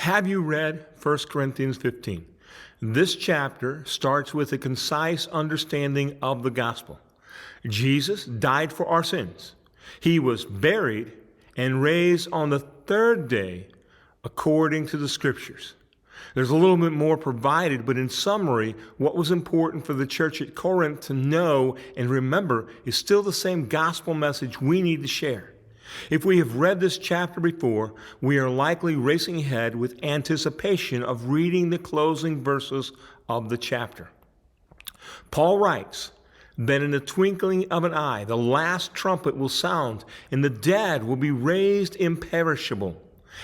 Have you read 1 Corinthians 15? This chapter starts with a concise understanding of the gospel. Jesus died for our sins. He was buried and raised on the third day according to the scriptures. There's a little bit more provided, but in summary, what was important for the church at Corinth to know and remember is still the same gospel message we need to share. If we have read this chapter before, we are likely racing ahead with anticipation of reading the closing verses of the chapter. Paul writes, "Then in the twinkling of an eye, the last trumpet will sound, and the dead will be raised imperishable.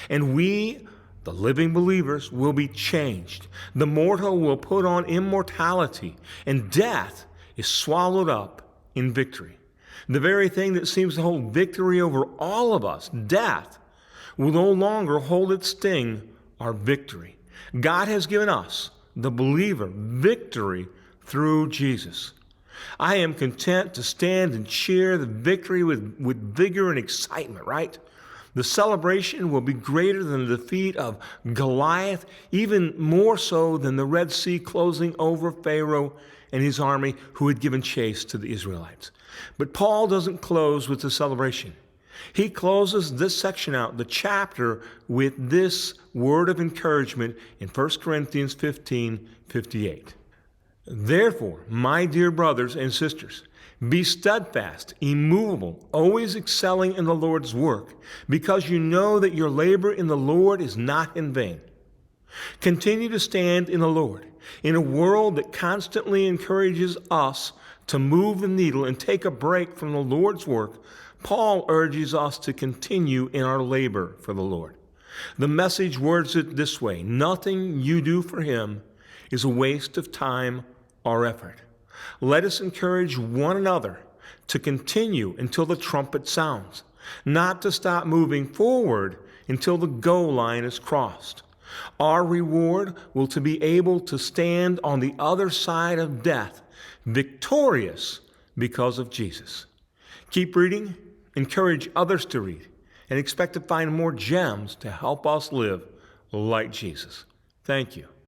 And we, the living believers, will be changed. The mortal will put on immortality, and death is swallowed up in victory." The very thing that seems to hold victory over all of us, death, will no longer hold its sting, our victory. God has given us, the believer, victory through Jesus. I am content to stand and cheer the victory with vigor and excitement, right? The celebration will be greater than the defeat of Goliath, even more so than the Red Sea closing over Pharaoh and his army who had given chase to the Israelites. But Paul doesn't close with the celebration. He closes this section out, the chapter, with this word of encouragement in 1 Corinthians 15:58. "Therefore, my dear brothers and sisters, be steadfast, immovable, always excelling in the Lord's work, because you know that your labor in the Lord is not in vain. Continue to stand in the Lord. In a world that constantly encourages us to move the needle and take a break from the Lord's work, Paul urges us to continue in our labor for the Lord. The Message words it this way: nothing you do for him is a waste of time or effort. Let us encourage one another to continue until the trumpet sounds, not to stop moving forward until the goal line is crossed. Our reward will to be able to stand on the other side of death, victorious because of Jesus." Keep reading, encourage others to read, and expect to find more gems to help us live like Jesus. Thank you.